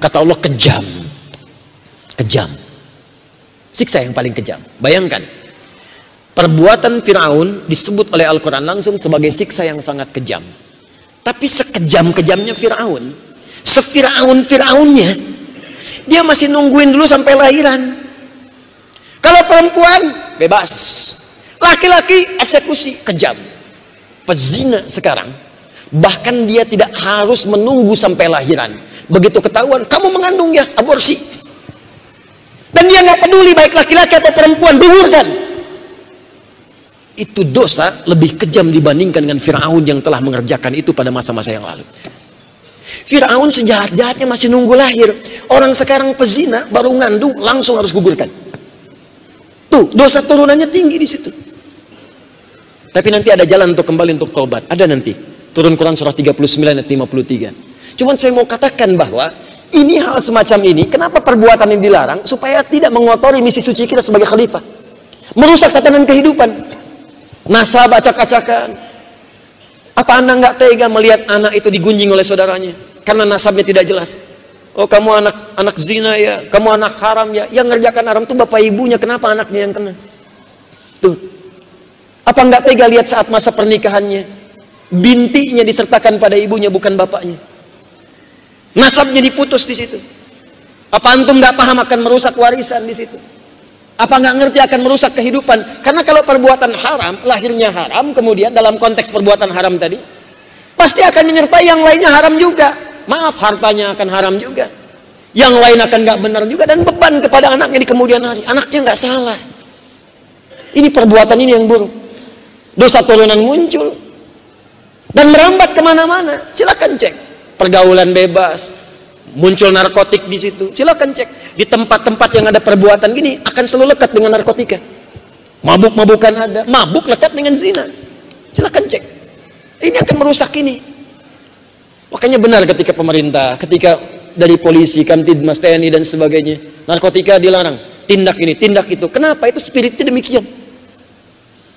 kata Allah kejam. Kejam. Siksa yang paling kejam. Bayangkan, perbuatan Fir'aun disebut oleh Al-Quran langsung sebagai siksa yang sangat kejam. Tapi sekejam-kejamnya Fir'aun, sefir'aun-fir'aunnya, dia masih nungguin dulu sampai lahiran. Kalau perempuan, bebas. Laki-laki, eksekusi, kejam. Pezina sekarang, bahkan dia tidak harus menunggu sampai lahiran. Begitu ketahuan, kamu mengandung ya, aborsi. Dan dia nggak peduli baik laki-laki atau perempuan, digugurkan. Itu dosa lebih kejam dibandingkan dengan Fir'aun yang telah mengerjakan itu pada masa-masa yang lalu. Fir'aun sejahat-jahatnya masih nunggu lahir. Orang sekarang pezina baru ngandung langsung harus gugurkan. Tuh, dosa turunannya tinggi di situ. Tapi nanti ada jalan untuk kembali untuk taubat. Ada nanti. Turun Quran surah 39 ayat 53. Cuman saya mau katakan bahwa ini hal semacam ini, kenapa perbuatan ini dilarang? Supaya tidak mengotori misi suci kita sebagai khalifah. Merusak tatanan kehidupan. Nasab acak-acakan. Apa Anda nggak tega melihat anak itu digunjing oleh saudaranya? Karena nasabnya tidak jelas. Oh, kamu anak zina ya, kamu anak haram ya. Yang ngerjakan haram itu bapak ibunya, kenapa anaknya yang kena? Tuh. Apa nggak tega lihat saat masa pernikahannya? Bintinya disertakan pada ibunya, bukan bapaknya. Nasabnya diputus di situ. Apa antum nggak paham akan merusak warisan di situ? Apa nggak ngerti akan merusak kehidupan? Karena kalau perbuatan haram, lahirnya haram, kemudian dalam konteks perbuatan haram tadi, pasti akan menyertai yang lainnya haram juga. Maaf, hartanya akan haram juga. Yang lain akan nggak benar juga, dan beban kepada anaknya di kemudian hari. Anaknya nggak salah. Ini perbuatan ini yang buruk. Dosa turunan muncul dan merambat kemana-mana. Silakan cek. Pergaulan bebas, muncul narkotik di situ. Silakan cek. Di tempat-tempat yang ada perbuatan gini akan selalu lekat dengan narkotika. Mabuk-mabukan ada, mabuk lekat dengan zina. Silakan cek. Ini akan merusak ini. Makanya benar ketika pemerintah, ketika dari polisi, Kamtidmas, TNI dan sebagainya, narkotika dilarang, tindak ini, tindak itu. Kenapa? Itu spiritnya demikian.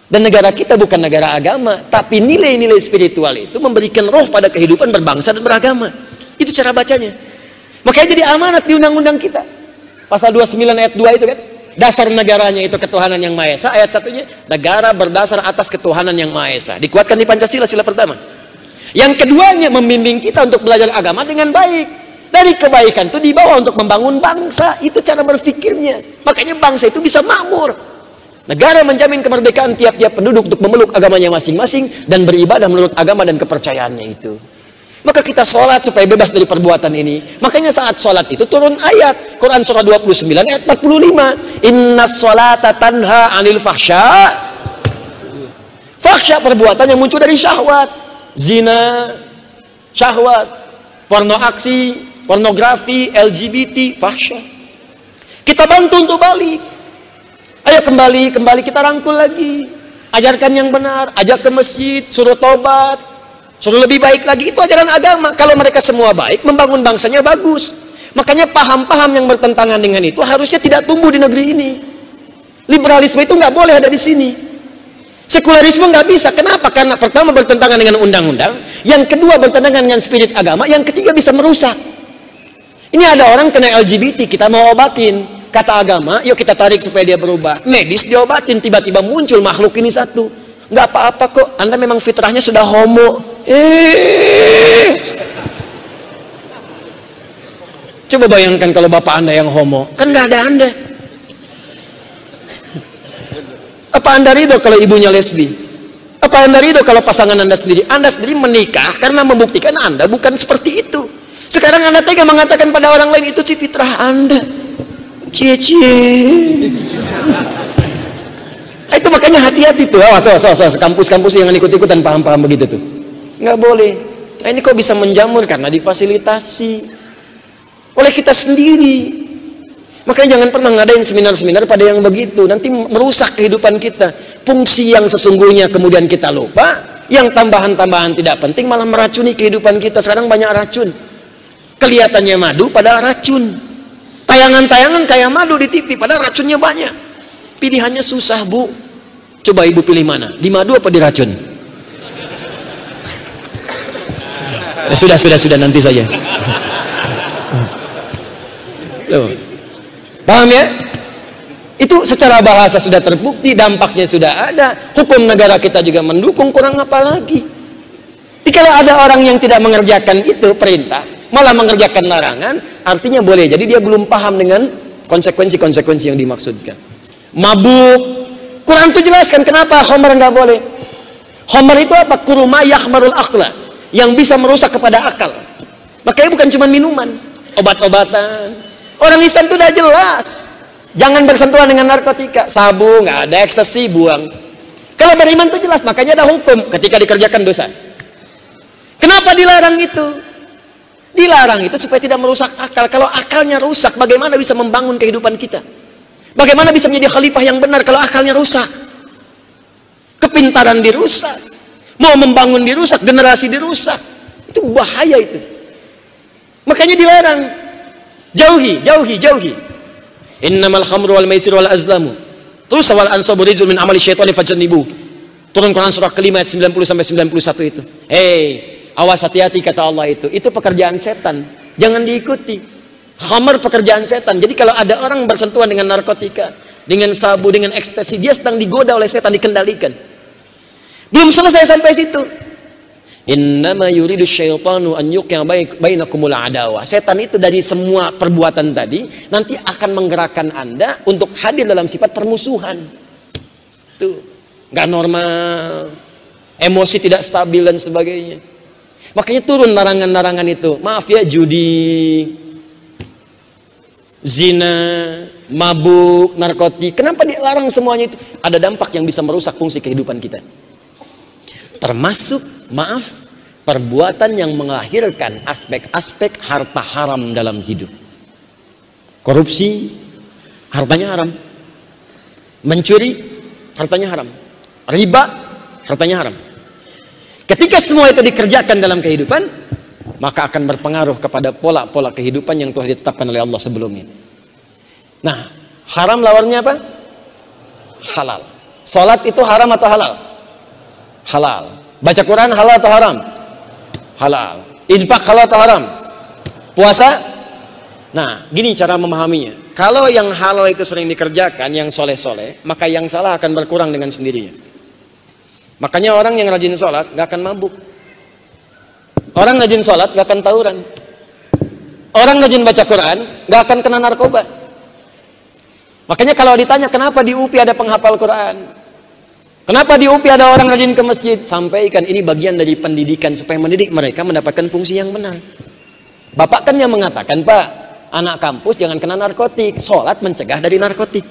Dan negara kita bukan negara agama, tapi nilai-nilai spiritual itu memberikan roh pada kehidupan berbangsa dan beragama. Itu cara bacanya. Makanya jadi amanat di undang-undang kita. Pasal 29 ayat 2 itu kan, dasar negaranya itu ketuhanan yang Maha Esa. Ayat satunya, negara berdasar atas ketuhanan yang Maha Esa. Dikuatkan di Pancasila, sila pertama. Yang keduanya, membimbing kita untuk belajar agama dengan baik. Dari kebaikan itu dibawa untuk membangun bangsa. Itu cara berpikirnya. Makanya bangsa itu bisa makmur. Negara menjamin kemerdekaan tiap-tiap penduduk untuk memeluk agamanya masing-masing dan beribadah menurut agama dan kepercayaannya itu. Maka kita sholat supaya bebas dari perbuatan ini. Makanya saat sholat itu turun ayat Quran surah 29 ayat 45. Inna sholata tanha anil fahsya. Fahsya perbuatan yang muncul dari syahwat. Zina, syahwat, porno aksi, pornografi, LGBT, fahsya. Kita bantu untuk balik. Ayo kembali kita rangkul lagi. Ajarkan yang benar, ajak ke masjid, suruh tobat, suruh lebih baik lagi. Itu ajaran agama. Kalau mereka semua baik, membangun bangsanya bagus. Makanya paham-paham yang bertentangan dengan itu harusnya tidak tumbuh di negeri ini. Liberalisme itu nggak boleh ada di sini. Sekularisme nggak bisa. Kenapa? Karena pertama bertentangan dengan undang-undang, yang kedua bertentangan dengan spirit agama, yang ketiga bisa merusak. Ini ada orang kena LGBT, kita mau obatin. Kata agama, yuk kita tarik supaya dia berubah. Medis diobatin, tiba-tiba muncul makhluk ini satu. Nggak apa-apa kok, Anda memang fitrahnya sudah homo. Coba bayangkan kalau bapak Anda yang homo, kan nggak ada Anda. Apa Anda ridho kalau ibunya lesbi? Apa Anda ridho kalau pasangan Anda sendiri menikah karena membuktikan Anda bukan seperti itu. Sekarang Anda tega mengatakan pada orang lain itu fitrah Anda. Cie-cie. Itu makanya hati-hati tuh. Awas kampus-kampus yang ikut-ikutan paham-paham begitu tuh. Nggak boleh. Nah, ini kok bisa menjamur karena difasilitasi oleh kita sendiri. Makanya jangan pernah ngadain seminar-seminar pada yang begitu. Nanti merusak kehidupan kita. Fungsi yang sesungguhnya kemudian kita lupa. Yang tambahan-tambahan tidak penting malah meracuni kehidupan kita. Sekarang banyak racun. Kelihatannya madu padahal racun. Tayangan-tayangan kayak madu di TV, padahal racunnya banyak. Pilihannya susah, Bu. Coba ibu pilih mana? Di madu apa di racun? Sudah, nanti saja. Tuh. Paham ya? Itu secara bahasa sudah terbukti, dampaknya sudah ada, hukum negara kita juga mendukung, kurang apa lagi? Jadi kalau ada orang yang tidak mengerjakan itu perintah, malah mengerjakan larangan, artinya boleh. Jadi dia belum paham dengan konsekuensi-konsekuensi yang dimaksudkan. Mabuk, Quran itu jelaskan kenapa khamr nggak boleh. Khamr itu apa? Kuruma yakhmarul aqla, yang bisa merusak kepada akal. Makanya bukan cuma minuman, obat-obatan. Orang Islam itu udah jelas. Jangan bersentuhan dengan narkotika, sabu, nggak ada, ekstasi, buang. Kalau beriman itu jelas, makanya ada hukum ketika dikerjakan dosa. Kenapa dilarang itu? Dilarang itu supaya tidak merusak akal. Kalau akalnya rusak, bagaimana bisa membangun kehidupan kita? Bagaimana bisa menjadi khalifah yang benar kalau akalnya rusak? Kepintaran dirusak, mau membangun dirusak, generasi dirusak. Itu bahaya itu. Makanya dilarang. Jauhi, jauhi, jauhi. Innamal khamru wal maisir wal azlamu. Terus wal ansabu rizul min amali syaitani fajtanibu. Turun Quran surah kelima ayat 90 sampai 91 itu. Awas, hati-hati kata Allah itu. Itu pekerjaan setan. Jangan diikuti. Khamr pekerjaan setan. Jadi kalau ada orang bersentuhan dengan narkotika, dengan sabu, dengan ekstasi, dia sedang digoda oleh setan, dikendalikan. Belum selesai sampai situ. Innama yuridu syaitanu an yuqi'a bainakumul adawah. Setan itu dari semua perbuatan tadi nanti akan menggerakkan Anda untuk hadir dalam sifat permusuhan. Tuh, nggak normal, emosi tidak stabil dan sebagainya. Makanya turun larangan-larangan itu. Maaf ya, judi, zina, mabuk, narkotik. Kenapa dilarang semuanya itu? Ada dampak yang bisa merusak fungsi kehidupan kita. Termasuk, maaf, perbuatan yang melahirkan aspek-aspek harta haram dalam hidup. Korupsi, hartanya haram. Mencuri, hartanya haram. Riba, hartanya haram. Ketika semua itu dikerjakan dalam kehidupan, maka akan berpengaruh kepada pola-pola kehidupan yang telah ditetapkan oleh Allah sebelumnya. Nah, haram lawannya apa? Halal. Salat itu haram atau halal? Halal. Baca Quran halal atau haram? Halal. Infak halal atau haram? Puasa? Nah, gini cara memahaminya. Kalau yang halal itu sering dikerjakan, yang soleh-soleh, maka yang salah akan berkurang dengan sendirinya. Makanya orang yang rajin sholat gak akan mabuk. Orang rajin sholat gak akan tawuran. Orang rajin baca Quran gak akan kena narkoba. Makanya kalau ditanya kenapa di UPI ada penghafal Quran, kenapa di UPI ada orang rajin ke masjid, sampaikan ini bagian dari pendidikan supaya mendidik mereka mendapatkan fungsi yang benar. Bapak kan yang mengatakan, Pak, anak kampus jangan kena narkotik, sholat mencegah dari narkotik.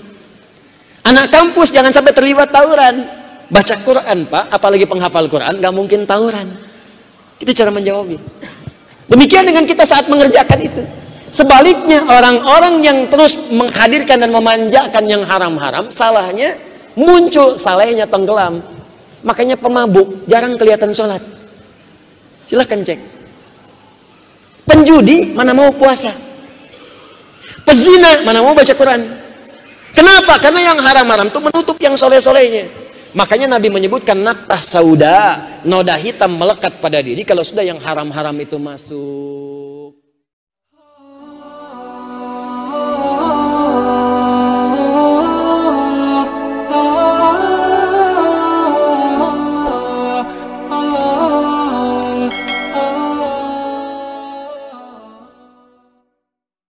Anak kampus jangan sampai terlibat tawuran, baca Quran, Pak, apalagi penghafal Quran gak mungkin tawuran. Itu cara menjawabnya. Demikian dengan kita saat mengerjakan itu. Sebaliknya, orang-orang yang terus menghadirkan dan memanjakan yang haram-haram, salahnya muncul, salehnya tenggelam. Makanya pemabuk jarang kelihatan sholat. Silahkan cek. Penjudi mana mau puasa. Pezina mana mau baca Quran. Kenapa? Karena yang haram-haram itu menutup yang soleh-solehnya. Makanya Nabi menyebutkan naktah sauda, noda hitam melekat pada diri kalau sudah yang haram-haram itu masuk.